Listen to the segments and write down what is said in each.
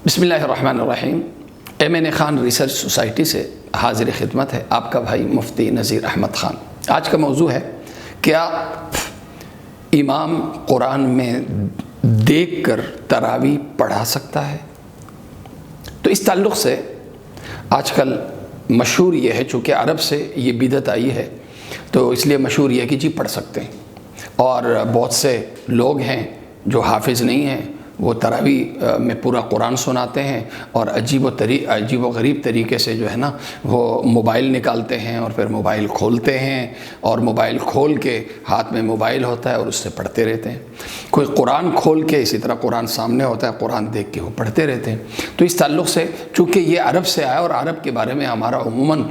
بسم اللہ الرحمن الرحیم۔ ایم خان ریسرچ سوسائٹی سے حاضر خدمت ہے آپ کا بھائی مفتی نذیر احمد خان۔ آج کا موضوع ہے کیا امام قرآن میں دیکھ کر تراویح پڑھا سکتا ہے؟ تو اس تعلق سے آج کل مشہور یہ ہے، چونکہ عرب سے یہ بدعت آئی ہے تو اس لیے مشہور یہ ہے کہ جی پڑھ سکتے ہیں، اور بہت سے لوگ ہیں جو حافظ نہیں ہیں، وہ تراویح میں پورا قرآن سناتے ہیں اور عجیب و غریب طریقے سے جو ہے نا وہ موبائل نکالتے ہیں اور پھر موبائل کھولتے ہیں اور موبائل کھول کے ہاتھ میں موبائل ہوتا ہے اور اس سے پڑھتے رہتے ہیں۔ کوئی قرآن کھول کے اسی طرح قرآن سامنے ہوتا ہے، قرآن دیکھ کے وہ پڑھتے رہتے ہیں۔ تو اس تعلق سے چونکہ یہ عرب سے آیا اور عرب کے بارے میں ہمارا عموماً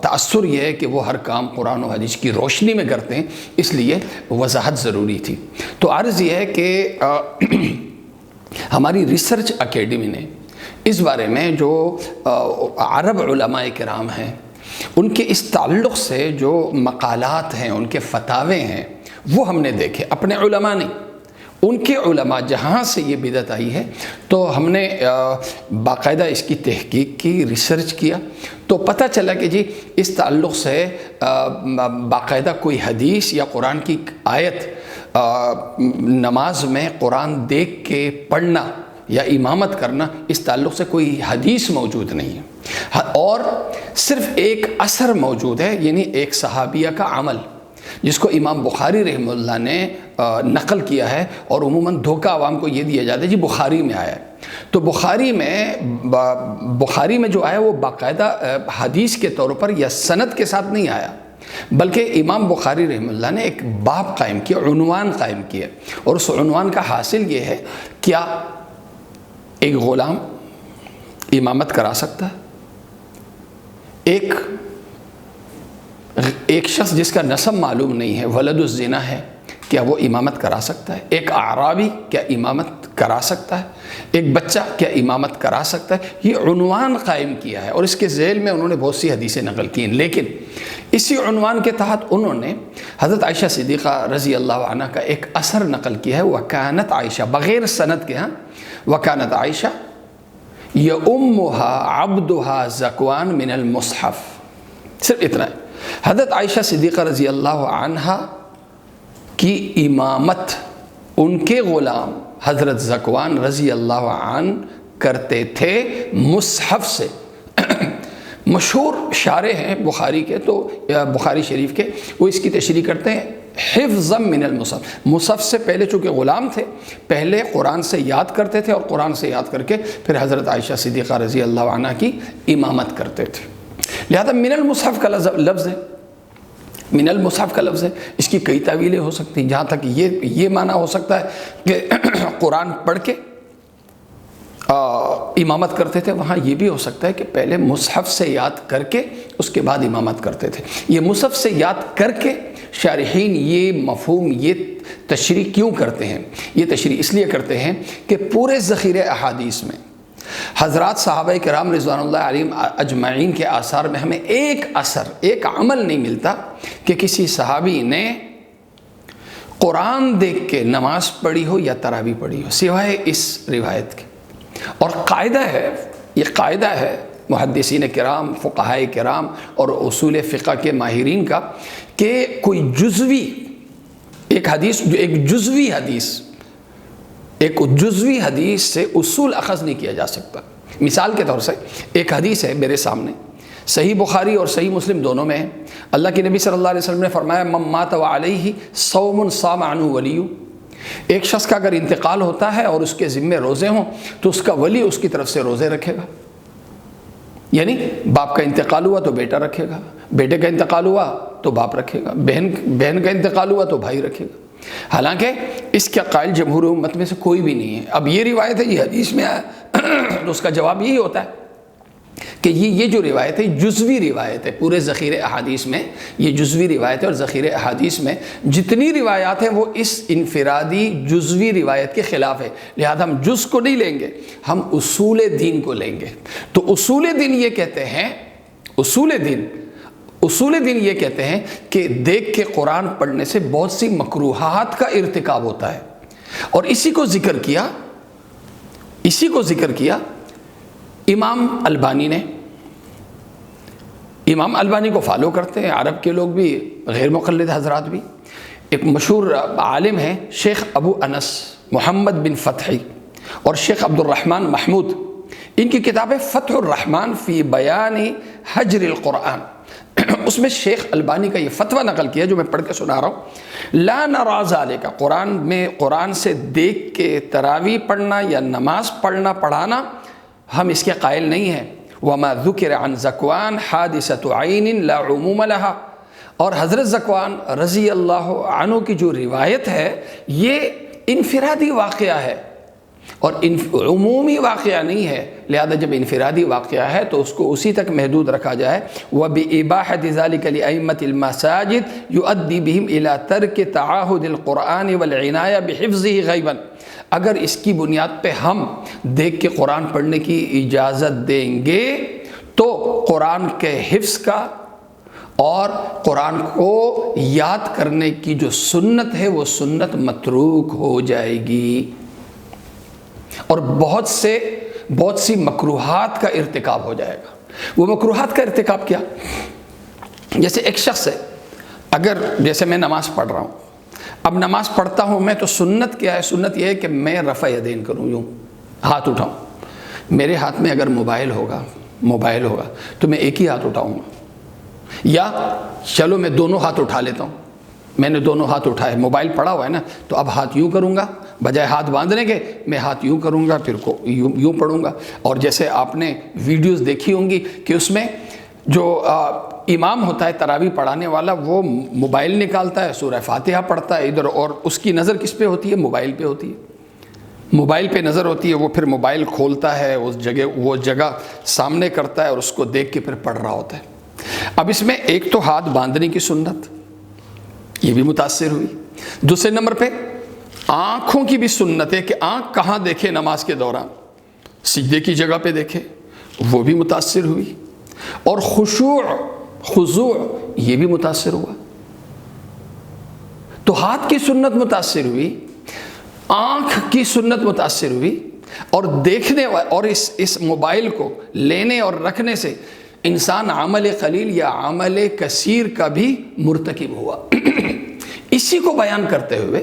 تأثر یہ ہے کہ وہ ہر کام قرآن و حدیث کی روشنی میں کرتے ہیں، اس لیے وضاحت ضروری تھی۔ تو عرض یہ ہے کہ ہماری ریسرچ اکیڈمی نے اس بارے میں جو عرب علماء کرام ہیں ان کے اس تعلق سے جو مقالات ہیں، ان کے فتاوے ہیں، وہ ہم نے دیکھے، اپنے علماء نہیں، ان کے علماء جہاں سے یہ بدعت آئی ہے تو ہم نے باقاعدہ اس کی تحقیق کی، ریسرچ کیا، تو پتہ چلا کہ جی اس تعلق سے باقاعدہ کوئی حدیث یا قرآن کی آیت نماز میں قرآن دیکھ کے پڑھنا یا امامت کرنا، اس تعلق سے کوئی حدیث موجود نہیں ہے، اور صرف ایک اثر موجود ہے، یعنی ایک صحابیہ کا عمل جس کو امام بخاری رحمہ اللہ نے نقل کیا ہے، اور عموماً دھوکہ عوام کو یہ دیا جاتا ہے جی بخاری میں آیا ہے۔ تو بخاری میں جو آیا وہ باقاعدہ حدیث کے طور پر یا سند کے ساتھ نہیں آیا، بلکہ امام بخاری رحمہ اللہ نے ایک باب قائم کیا، عنوان قائم کیا، اور اس عنوان کا حاصل یہ ہے کیا ایک غلام امامت کرا سکتا ہے؟ ایک شخص جس کا نسب معلوم نہیں ہے، ولد الزنا ہے، کیا وہ امامت کرا سکتا ہے؟ ایک اعرابی کیا امامت کرا سکتا ہے؟ ایک بچہ کیا امامت کرا سکتا ہے؟ یہ عنوان قائم کیا ہے، اور اس کے ذیل میں انہوں نے بہت سی حدیثیں نقل کی ہیں، لیکن اسی عنوان کے تحت انہوں نے حضرت عائشہ صدیقہ رضی اللہ عنہ کا ایک اثر نقل کیا ہے، وَكَانَتْ عائشہ، بغیر سند کے، وَكَانَتْ عائشہ يَؤُمُّهَا عَبْدُهَا زَكْوَانْ مِنَ الْمُصْحَفِ، صرف اتنا ہے۔ حضرت عائشہ صدیقہ رضی اللہ عنہ کی امامت ان کے غلام حضرت زکوان رضی اللہ عنہ کرتے تھے مصحف سے۔ مشہور شارح ہیں بخاری کے، تو بخاری شریف کے، وہ اس کی تشریح کرتے ہیں حفظا من المصحف، مصحف سے پہلے چونکہ غلام تھے، پہلے قرآن سے یاد کرتے تھے، اور قرآن سے یاد کر کے پھر حضرت عائشہ صدیقہ رضی اللہ عنہ کی امامت کرتے تھے۔ لہذا من المصحف کا لفظ ہے، من المصحف کا لفظ ہے، اس کی کئی تعویلیں ہو سکتی ہیں، جہاں تک یہ معنی ہو سکتا ہے کہ قرآن پڑھ کے امامت کرتے تھے، وہاں یہ بھی ہو سکتا ہے کہ پہلے مصحف سے یاد کر کے اس کے بعد امامت کرتے تھے۔ یہ مصحف سے یاد کر کے شارحین یہ مفہوم، یہ تشریح کیوں کرتے ہیں؟ یہ تشریح اس لیے کرتے ہیں کہ پورے ذخیرے احادیث میں حضرات صحابہ کرام رضوان اللہ علیہم اجمعین کے آثار میں ہمیں ایک اثر، ایک عمل نہیں ملتا کہ کسی صحابی نے قرآن دیکھ کے نماز پڑھی ہو یا تراویح پڑھی ہو، سوائے اس روایت کے۔ اور قاعدہ ہے، یہ قاعدہ ہے محدثین کرام، فقہاء کرام اور اصول فقہ کے ماہرین کا، کہ کوئی جزوی ایک جزوی حدیث سے اصول اخذ نہیں کیا جا سکتا۔ مثال کے طور سے ایک حدیث ہے میرے سامنے، صحیح بخاری اور صحیح مسلم دونوں میں ہے، اللہ کے نبی صلی اللہ علیہ وسلم نے فرمایا من مات وعلیہ صوم صام عنہ ولی، ایک شخص کا اگر انتقال ہوتا ہے اور اس کے ذمے روزے ہوں تو اس کا ولی اس کی طرف سے روزے رکھے گا، یعنی باپ کا انتقال ہوا تو بیٹا رکھے گا، بیٹے کا انتقال ہوا تو باپ رکھے گا، بہن کا انتقال ہوا تو بھائی رکھے گا۔ حالانکہ اس کا قائل جمہور امت میں سے کوئی بھی نہیں ہے۔ اب یہ روایت ہے، یہ حدیث میں آیا تو اس کا جواب یہی ہوتا ہے کہ یہ جو روایت ہے جزوی روایت ہے، پورے ذخیرے احادیث میں یہ جزوی روایت ہے، اور ذخیرے احادیث میں جتنی روایات ہیں وہ اس انفرادی جزوی روایت کے خلاف ہے، لہذا ہم جز کو نہیں لیں گے، ہم اصول دین کو لیں گے۔ تو اصول دین یہ کہتے ہیں، اصول دین یہ کہتے ہیں کہ دیکھ کے قرآن پڑھنے سے بہت سی مکروہات کا ارتکاب ہوتا ہے، اور اسی کو ذکر کیا اسی کو ذکر کیا امام البانی نے. امام البانی کو فالو کرتے ہیں عرب کے لوگ بھی، غیر مقلد حضرات بھی. ایک مشہور عالم ہیں شیخ ابو انس محمد بن فتحی اور شیخ عبد الرحمن محمود. ان کی کتاب ہے فتح الرحمن فی بیان حجر القرآن. اس میں شیخ البانی کا یہ فتویٰ نقل کیا جو میں پڑھ کے سنا رہا ہوں. لا نرى ذلك، قرآن میں قرآن سے دیکھ کے تراویح پڑھنا یا نماز پڑھانا ہم اس کے قائل نہیں ہیں. وما ذکر عن ذکوان حادثة عین لا عموم لها، اور حضرت ذکوان رضی اللہ عنہ کی جو روایت ہے یہ انفرادی واقعہ ہے اور عمومی واقعہ نہیں ہے. لہذا جب انفرادی واقعہ ہے تو اس کو اسی تک محدود رکھا جائے. وَبِإِبَاحَةِ ذَلِكَ لِأَئِمَّةِ الْمَسَاجِدِ يُؤَدِّي بِهِمْ إِلَى تَرْكِ تَعَاهُدِ الْقُرْآنِ وَالْعِنَايَةِ بِحِفْظِهِ غَيْبًا. اگر اس کی بنیاد پہ ہم دیکھ کے قرآن پڑھنے کی اجازت دیں گے تو قرآن کے حفظ کا اور قرآن کو یاد کرنے کی جو سنت ہے وہ سنت متروک ہو جائے گی اور بہت سی مکروہات کا ارتکاب ہو جائے گا. وہ مکروہات کا ارتکاب کیا؟ جیسے ایک شخص ہے، اگر جیسے میں نماز پڑھ رہا ہوں، اب نماز پڑھتا ہوں میں تو سنت کیا ہے؟ سنت یہ ہے کہ میں رفع یدین کروں، یوں ہاتھ اٹھاؤں. میرے ہاتھ میں اگر موبائل ہوگا تو میں ایک ہی ہاتھ اٹھاؤں گا، یا چلو میں دونوں ہاتھ اٹھا لیتا ہوں. میں نے دونوں ہاتھ اٹھائے، موبائل پڑا ہوا ہے نا، تو اب ہاتھ یوں کروں گا، بجائے ہاتھ باندھنے کے میں ہاتھ یوں کروں گا، پھر کو یوں پڑھوں گا. اور جیسے آپ نے ویڈیوز دیکھی ہوں گی کہ اس میں جو امام ہوتا ہے تراویح پڑھانے والا، وہ موبائل نکالتا ہے، سورہ فاتحہ پڑھتا ہے ادھر، اور اس کی نظر کس پہ ہوتی ہے؟ موبائل پہ ہوتی ہے. موبائل پہ نظر ہوتی ہے، وہ پھر موبائل کھولتا ہے، وہ جگہ سامنے کرتا ہے اور اس کو دیکھ کے پھر پڑھ رہا ہوتا ہے. اب اس میں ایک تو ہاتھ باندھنے کی سنت یہ بھی متاثر ہوئی. دوسرے نمبر پہ آنکھوں کی بھی سنت ہے کہ آنکھ کہاں دیکھے نماز کے دوران، سجدے کی جگہ پہ دیکھے، وہ بھی متاثر ہوئی. اور خضوع یہ بھی متاثر ہوا. تو ہاتھ کی سنت متاثر ہوئی، آنکھ کی سنت متاثر ہوئی، اور دیکھنے اور اس موبائل کو لینے اور رکھنے سے انسان عمل قلیل یا عمل کثیر کا بھی مرتکب ہوا. اسی کو بیان کرتے ہوئے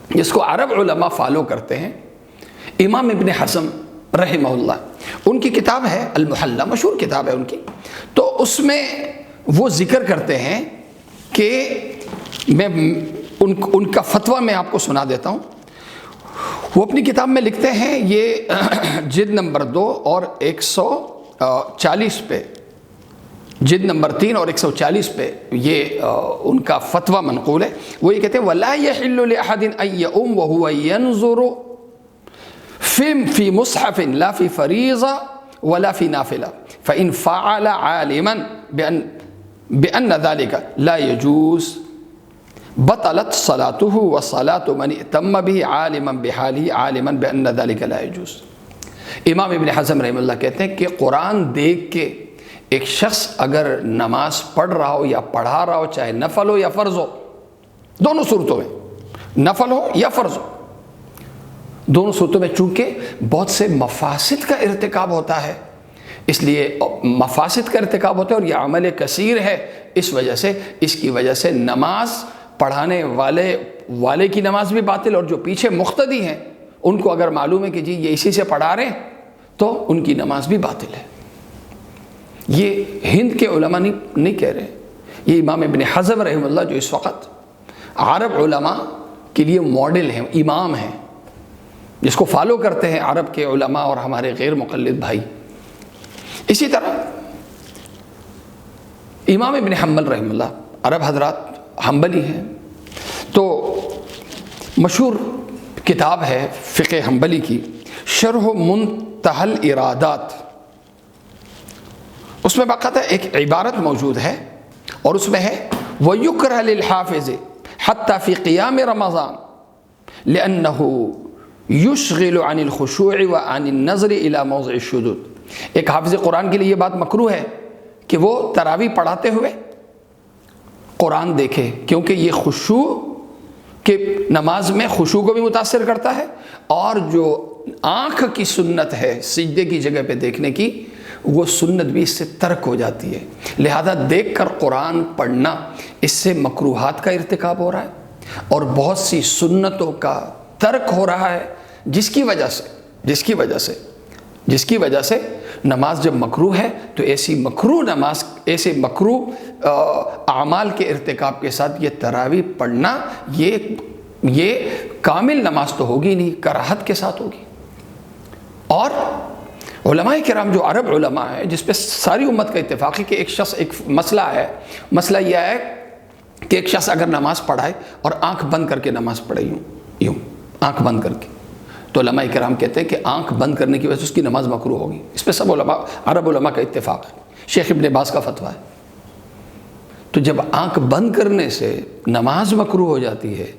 جس کو عرب علماء فالو کرتے ہیں، امام ابن حزم رحمہ اللہ، ان کی کتاب ہے المحلہ، مشہور کتاب ہے ان کی. تو اس میں وہ ذکر کرتے ہیں کہ میں ان کا فتویٰ میں آپ کو سنا دیتا ہوں. وہ اپنی کتاب میں لکھتے ہیں، یہ جلد نمبر 2 اور 140 پہ، جلد نمبر 3 اور 140 پہ یہ ان کا فتویٰ منقول ہے. وہ یہ کہتے ہیں وَلَا يَحِلُّ لِأَحَدٍ أَن يَؤُمَّ وَهُوَ يَنْظُرُ فِي مُصْحَفٍ لَا فِي فَرِيضَةٍ وَلَا فِي نَافِلَةٍ فَإِنْ فَعَلَ عَالِمًا بِأَنَّ ذَلِكَ لَا يَجُوزُ بطلت صلاته وصلاة من اتم به عالما بحاله عالما بأن ذلك لا يجوز. امام ابن حزم رحمہ اللہ کہتے ہیں کہ قرآن دیکھ کے ایک شخص اگر نماز پڑھ رہا ہو یا پڑھا رہا ہو، چاہے نفل ہو یا فرض ہو، دونوں صورتوں میں، نفل ہو یا فرض ہو، دونوں صورتوں میں چونکہ بہت سے مفاسد کا ارتکاب ہوتا ہے، اس لیے مفاسد کا ارتکاب ہوتا ہے اور یہ عمل کثیر ہے، اس کی وجہ سے نماز پڑھانے والے کی نماز بھی باطل، اور جو پیچھے مقتدی ہیں ان کو اگر معلوم ہے کہ جی یہ اسی سے پڑھا رہے ہیں تو ان کی نماز بھی باطل ہے. یہ ہند کے علماء نہیں کہہ رہے، یہ امام ابن حزم رحمہ اللہ جو اس وقت عرب علماء کے لیے ماڈل ہیں، امام ہیں، جس کو فالو کرتے ہیں عرب کے علماء اور ہمارے غیر مقلد بھائی. اسی طرح امام ابن حنبل رحمہ اللہ، عرب حضرات حنبلی ہیں، تو مشہور کتاب ہے فقہ حنبلی کی شرح منتہی الارادات، اس میں باقاعدہ ایک عبارت موجود ہے اور اس میں ہے وَيُكْرَهَ لِلْحَافِظِ حَتَّى فِي قِيَامِ رَمَضَانِ لِأَنَّهُ يُشْغِلُ عَنِ الْخُشُوعِ وَعَنِ النَّظْرِ إِلَى مَوْضِعِ الشُّذُوذِ. ایک حافظ قرآن کے لیے یہ بات مکروہ ہے کہ وہ تراویح پڑھاتے ہوئے قرآن دیکھے، کیونکہ یہ خشوع کہ نماز میں خشوع کو بھی متاثر کرتا ہے اور جو آنکھ کی سنت ہے سجدے کی جگہ پہ دیکھنے کی، وہ سنت بھی اس سے ترک ہو جاتی ہے۔ لہذا دیکھ کر قرآن پڑھنا، اس سے مکروہات کا ارتکاب ہو رہا ہے اور بہت سی سنتوں کا ترک ہو رہا ہے، جس کی وجہ سے نماز جب مکروہ ہے تو ایسی مکروہ نماز، ایسے مکروہ اعمال کے ارتکاب کے ساتھ یہ تراویح پڑھنا، یہ کامل نماز تو ہوگی نہیں، کراہت کے ساتھ ہوگی۔ اور علماء کرام جو عرب علماء ہیں، جس پہ ساری امت کا اتفاق ہے کہ ایک مسئلہ یہ ہے کہ ایک شخص اگر نماز پڑھائے اور آنکھ بند کر کے نماز پڑھے، یوں آنکھ بند کر کے، تو علماء کرام کہتے ہیں کہ آنکھ بند کرنے کی وجہ سے اس کی نماز مکروہ ہوگی۔ اس پہ سب عرب علماء کا اتفاق ہے، شیخ ابن باز کا فتویٰ ہے۔ تو جب آنکھ بند کرنے سے نماز مکروہ ہو جاتی ہے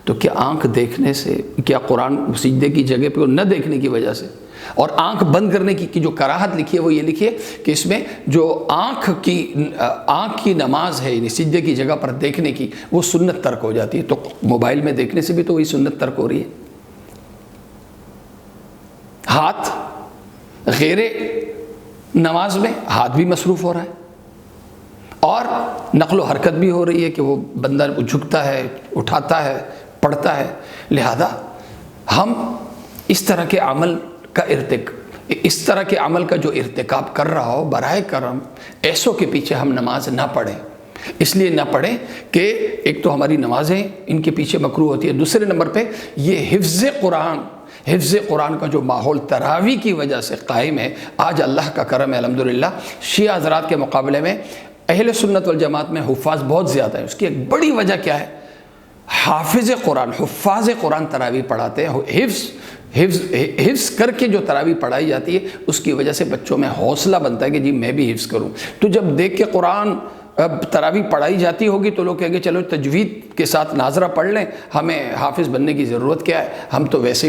تو کیا آنکھ دیکھنے سے، کیا قرآن سجدے کی جگہ پہ نہ دیکھنے کی وجہ سے، اور آنکھ بند کرنے کی جو کراہت لکھی ہے وہ یہ لکھی ہے کہ اس میں جو آنکھ کی نماز ہے، یعنی سجدے کی جگہ پر دیکھنے کی، وہ سنت ترک ہو جاتی ہے۔ تو موبائل میں دیکھنے سے بھی تو وہی سنت ترک ہو رہی ہے۔ ہاتھ غیر نماز میں ہاتھ بھی مصروف ہو رہا ہے، اور نقل و حرکت بھی ہو رہی ہے کہ وہ بندہ جھکتا ہے، اٹھاتا ہے، پڑھتا ہے۔ لہذا ہم اس طرح کے عمل کا جو ارتکاب کر رہا ہو، براہ کرم ایسوں کے پیچھے ہم نماز نہ پڑھیں۔ اس لیے نہ پڑھیں کہ ایک تو ہماری نمازیں ان کے پیچھے مکروہ ہوتی ہے، دوسرے نمبر پہ یہ حفظ قرآن کا جو ماحول تراویح کی وجہ سے قائم ہے۔ آج اللہ کا کرم ہے الحمدللہ، شیعہ حضرات کے مقابلے میں اہل سنت والجماعت میں حفاظ بہت زیادہ ہے۔ اس کی ایک بڑی وجہ کیا ہے؟ حفاظ قرآن تراویح پڑھاتے ہیں۔ حفظ کر کے جو تراویح پڑھائی جاتی ہے، اس کی وجہ سے بچوں میں حوصلہ بنتا ہے کہ جی میں بھی حفظ کروں۔ تو جب دیکھ کے قرآن تراویح پڑھائی جاتی ہوگی تو لوگ کہیں گے چلو تجوید کے ساتھ ناظرہ پڑھ لیں، ہمیں حافظ بننے کی ضرورت کیا ہے، ہم تو ویسے